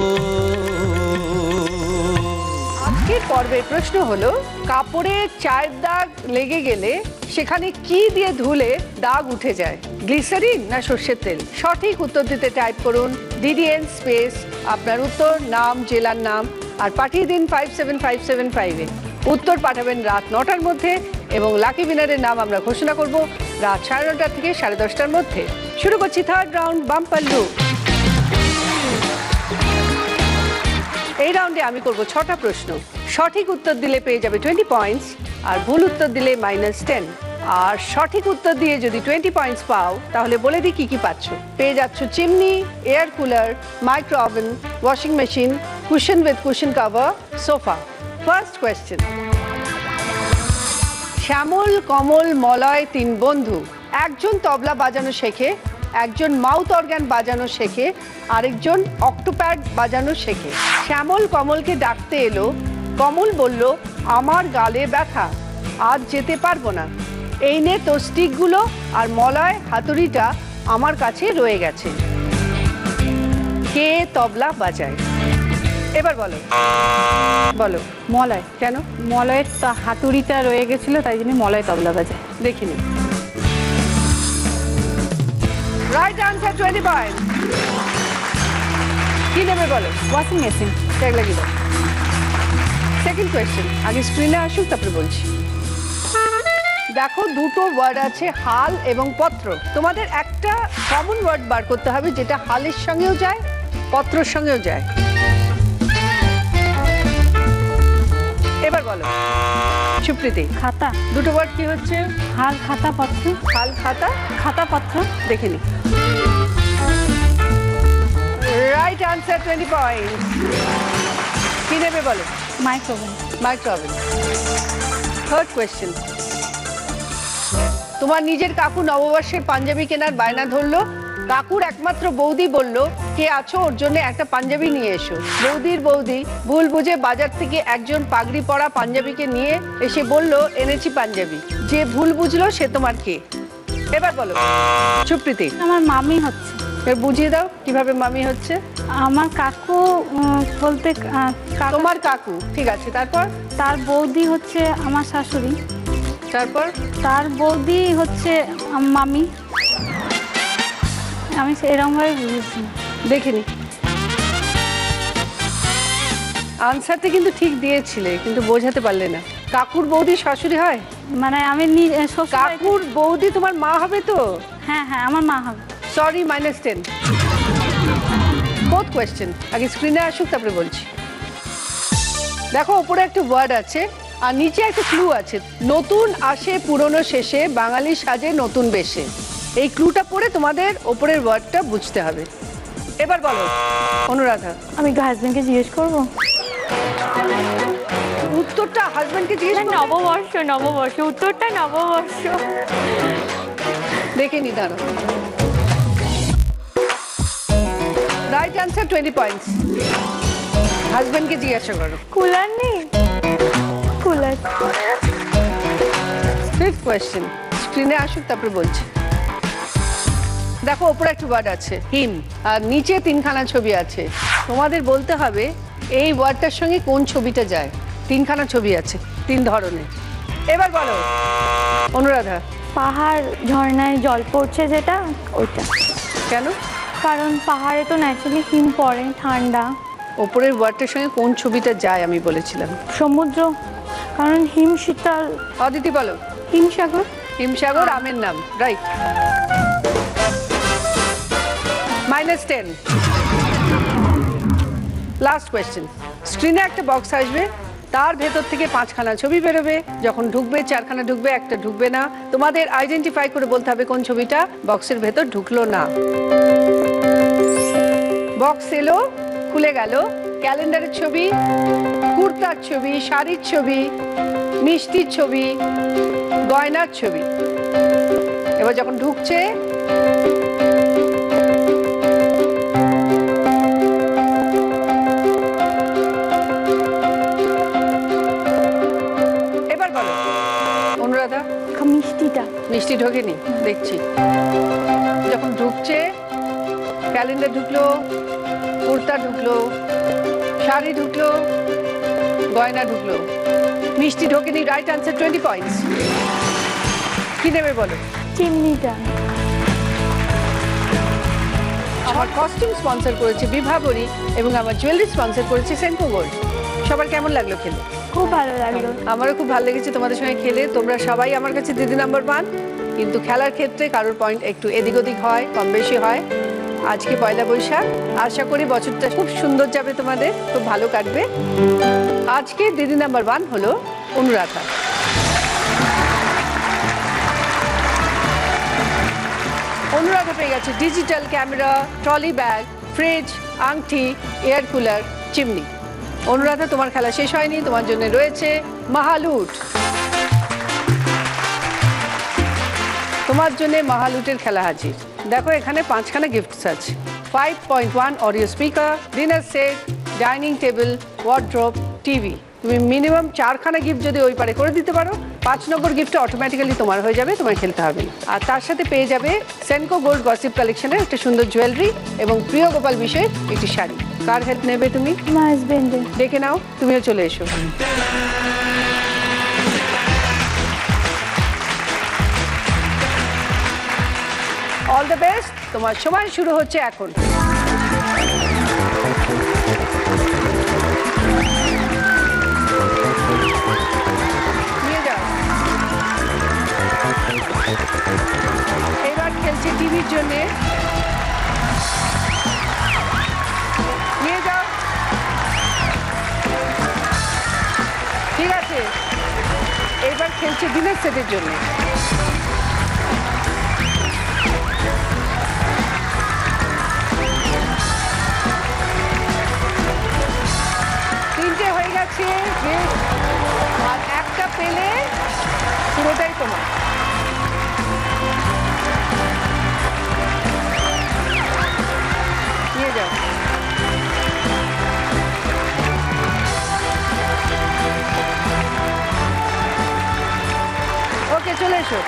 আজকের পর্বের প্রশ্ন হলো, কাপড়ে চায়ের দাগ লেগে গেলে সেখানে কি দিয়ে ধুলে দাগ উঠে যায়? গ্লিসারিন না সর্ষের তেল? সঠিক উত্তর দিতে টাইপ করুন DDN স্পেস আপনার উত্তর, নাম, জেলার নাম, আর পাঠিয়ে দিন 57575-এ। উত্তর পাঠাবেন রাত 9টার মধ্যে এবং লাকি উইনারের নাম আমরা ঘোষণা করব রাত 9:30 থেকে 10:30টার মধ্যে। শুরু করছি থার্ড রাউন্ড, বাম্পার লুক। এই রাউন্ডে আমি করব 6টা প্রশ্ন। সঠিক উত্তর দিলে পেয়ে যাবে 20 পয়েন্টস, আর ভুল উত্তর দিলে -10। আর সঠিক উত্তর দিয়ে যদি 20 পয়েন্টস পাও, তাহলে বলে দিই কি কি পাচ্ছ। পেয়ে যাচ্ছ chimney, air cooler, micro oven, washing machine, cushion with cushion cover, sofa. First question. Shyamal, Kamal, Malay 3 বন্ধু। একজন তবলা বাজানো শেখে, একজন মাউথ অর্গান বাজানো শেখে, আরেকজন অক্টোপ্যাড বাজানো শেখে। শ্যামল কমলকে ডাকতে এলো, কমল বলল আমার গালে ব্যথা, আজ যেতে পারবো না, এই নে তোর স্টিকগুলো, আর মলয় হাতুড়িটা আমার কাছে রয়ে গেছে। কে তবলা বাজায়? এবার বলো বলো। মলয়। কেন? মলয়ের হাতুড়িটা রয়ে গেছিল, তাই জন্য মলয় তবলা বাজায়। দেখিনি। Right answer 20 point. কি নেবে বলো? Washing machine. ট্যাগ লাগিয়ে দাও। সেকেন্ড কোয়েশ্চেন, আগে স্ক্রিনে আসুক তারপরে বলছি। দেখো দুটো ওয়ার্ড আছে, হাল এবং পত্র। তোমাদের একটা কমন ওয়ার্ড বার করতে হবে যেটা হালের সঙ্গেও যায়, পত্রের সঙ্গেও যায়। এবার বলো সুপ্রীতি। খাতা। দুটো ওয়ার্ড কি হচ্ছে? হাল খাতা পত্র। হাল খাতা, খাতা পত্র। দেখে নি। Right answer 20 point. কি নেবে বলো? মাইক্রোওভেন। মাইক্রোওভেন। থার্ড কোয়েশ্চেন, তোমার নিজের কাকু নববর্ষের পাঞ্জাবি কেনার বায়না ধরলো। কাকুর একমাত্র বৌদি বলল, কে আছো ওর জন্য একটা পাঞ্জাবি নিয়ে এসো। বৌদির বৌদি ভুল বুঝে বাজার থেকে একজন পাগড়ি পরা পাঞ্জাবিকে নিয়ে এসে বলল, এনেছি পাঞ্জাবি। যে ভুল বুঝলো সে তোমার কে? এবার বলো সুপ্রীতি। আমার মামি হচ্ছে। এবার বুঝিয়ে দাও কিভাবে মামি হচ্ছে। আমার কাকু বলতে তোমার কাকু, ঠিক আছে। তারপর? তার বৌদি হচ্ছে আমার শাশুড়ি। তারপর? তার বৌদি হচ্ছে মামি। আমি এরকম ভাবে বুঝেছি। দেখিনি। আনসারটা কিন্তু ঠিক দিয়েছিলে, কিন্তু বোঝাতে পারলে না। কাকুর বৌদি শাশুড়ি হয়? মানে আমি কাকুর বৌদি তোমার মা হবে তো? হ্যাঁ হ্যাঁ, আমার মা হবে। সরি, -10। ফোর্থ কোয়েশ্চেন, আগে স্ক্রিনে আসুক তারপরে বলছি। দেখো ওপরে একটা ওয়ার্ড আছে আর নিচে একটা ক্লু আছে। নতুন আসে পুরনো শেষে, বাঙালি সাজে নতুন বেশে। এই ক্লুটা পড়ে তোমাদের ওপরের ওয়ার্ডটা বুঝতে হবে। এবার বলো অনুরাধা। আমি হাজবেন্ডকে জিজ্ঞেস করবো। উত্তরটা হাজবেন্ডকে জিজ্ঞেস করবে? নববর্ষ, নববর্ষ, উত্তরটা নববর্ষ। দেখে নি, দাঁড়ো। Right answer 20 points. হাজবেন্ডকে জিজ্ঞাসা করো। কুলার নেই? কুলার। ফিফথ কোয়েশ্চেন, স্ক্রিনে আসুক তারপরে বলছি। দেখো ওপরে একটা ওয়ার্ড আছে হিম, আর নিচে তিনখানা ছবি আছে। তোমাদের বলতে হবে এই ওয়ার্ডটার সঙ্গে কোন ছবিটা যায়। তিনখানা ছবি আছে, তিন ধরনের। এবার বলো অনুরাধা। পাহাড়, ঝর্ণায় জল পড়ছে যেটা, ওইটা। কেন? কারণ পাহাড়ে তো ন্যাচারালি হিম পড়ে, ঠান্ডা। ওপরের ওয়ার্ডটার সঙ্গে কোন ছবিটা যায় আমি বলেছিলাম। সমুদ্র, কারণ হিম শীতল। অদিতি বলো। হিমসাগর। হিমসাগর আমের নাম, রাইট। -10। লাস্ট কোয়েশ্চেন, স্ক্রিনে একটা বক্স আসবে, তার ভেতর থেকে 5খানা ছবি বেরোবে। যখন ঢুকবে 4খানা ঢুকবে, একটা ঢুকবে না। তোমাদের আইডেন্টিফাই করে বলতে হবে কোন ছবিটা বক্সের ভেতর ঢুকলো না। বক্স এলো, খুলে গেল, ক্যালেন্ডারের ছবি, কুর্তার ছবি, শাড়ির ছবি, মিষ্টির ছবি, গয়নার ছবি। এবার যখন ঢুকছে এবার বলো অনুরাধা। মিষ্টিটা। মিষ্টি ঢোকেনি, দেখছি। যখন ঢুকছে ক্যালেন্ডার ঢুকলো, কুর্তা ঢুকলো, শাড়ি ঢুকলো, গয়না ঢুকলো, মিষ্টি ঢোকেনি। Right answer 20 points. কি নেবে বলো? চিমনিটা। আমার কস্টিউম স্পন্সর করেছে বিভাবরী এবং আমার জুয়েলারি স্পন্সর করেছে সেনকো গোল্ড। সবার কেমন লাগলো খেলে? খুব ভালো লাগলো। আমারও খুব ভালো লেগেছে তোমাদের সঙ্গে খেলে। তোমরা সবাই আমার কাছে দিদি নাম্বার 1, কিন্তু খেলার ক্ষেত্রে কারোর পয়েন্ট একটু এদিক ওদিক হয়, কম বেশি হয়। আজকে পয়লা বৈশাখ, আশা করি বছরটা খুব সুন্দর যাবে, তোমাদের খুব ভালো কাটবে। আজকে দিদি নাম্বার 1 হলো অনুরাধা। অনুরাধা পেয়ে গেছে digital camera, trolley bag, fridge, আংটি, এয়ার কুলার, চিমনি। অনুরাধা তোমার খেলা শেষ হয়নি, তোমার জন্য রয়েছে মহালুট। তোমার জন্য মহালুটের খেলা হাজির। দেখো এখানে 5খানা গিফটস আছে। 5.1 audio speaker, dinner set, dining table, wardrobe, TV. তুমি মিনিমাম 4খানা গিফট যদি ওই পারে করে দিতে পারো, 5 নম্বর গিফটটা অটোমেটিক্যালি তোমার হয়ে যাবে, তোমার খেলতে হবে না। আর তার সাথে পেয়ে যাবে সেনকো গোল্ড গসিপ কালেকশনের একটা সুন্দর জুয়েলারি এবং প্রিয় গোপাল বিষয়ের একটি শাড়ি। কার হেল্প নেবে তুমি? আমার হাজবেন্ডের। ডেকে নাও, তুমিও চলে এসো। All the best. তোমার সময় শুরু হচ্ছে এখন। নিয়ে যাও। এবার খেলছে টিভির জন্যে। নিয়ে যাও। ঠিক আছে, এবার খেলছে ডিনার সেটের জন্য। তিনটে হয়ে গেছে, বেশ। আর একটা পেলে পুরোটাই তোমার। নিয়ে যাও। ওকে, চলে এসো।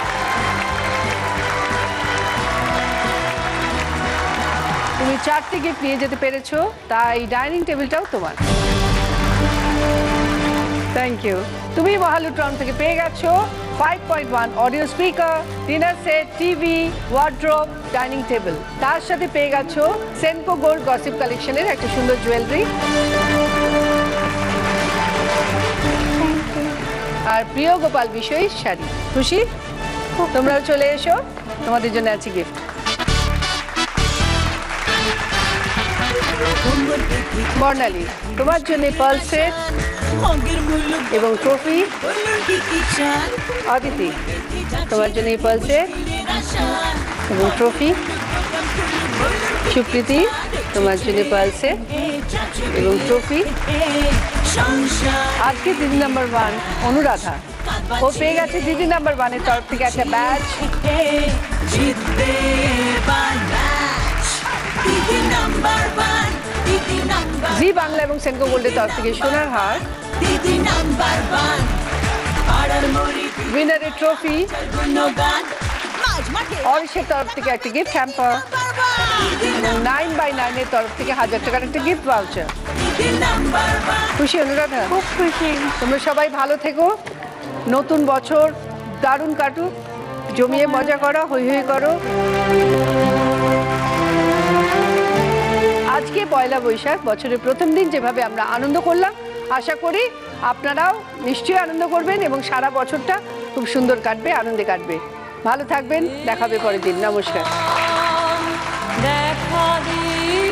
তুমি 4টে গিফট নিয়ে যেতে পেরেছো, তাই ডাইনিং টেবিলটাও তোমার। Thank you. তুমি মহালুট্রন থেকে পেয়ে গেছো 5.1 audio speaker, dinner set, TV, wardrobe, dining table. তার সাথে পেয়ে গেছো সেনকো গোল্ড গসিপ কালেকশনের একটা সুন্দর জুয়েলারি আর প্রিয় গোপাল বিষয়ী শাড়ি। খুশি? তোমরাও চলে এসো, তোমাদের জন্য আছে গিফট। বর্ণালী, তোমার জন্য পার্ল সেট এবং ট্রফি। অদিতি, তোমার জন্য পার্ল সেট এবং ট্রফি। সুপ্রীতি, তোমার জন্য পার্ল সেট এবং ট্রফি। আজকে দিদি নাম্বার 1 অনুরাধা, ও পেয়ে গেছে দিদি নাম্বার 1-এর তরফ থেকে একটা ব্যাচ। জি বাংলা এবং সেনকো গোল্ডের তরফ থেকে সোনার হার, উইনারের ট্রফি, অরিশের তরফ থেকে একটা গিফট হ্যাম্পার, 9x9-এর তরফ থেকে 1000 টাকার একটা গিফট ভাউচার। খুশি অনুরাধা? খুব খুশি। তোমরা সবাই ভালো থেকো, নতুন বছর দারুণ কাটুক, জমিয়ে মজা করো, হই হই করো। আজকে পয়লা বৈশাখ, বছরের প্রথম দিন, যেভাবে আমরা আনন্দ করলাম, আশা করি আপনারাও নিশ্চয়ই আনন্দ করবেন এবং সারা বছরটা খুব সুন্দর কাটবে, আনন্দে কাটবে। ভালো থাকবেন, দেখা হবে পরের দিন। নমস্কার। দেখা দিই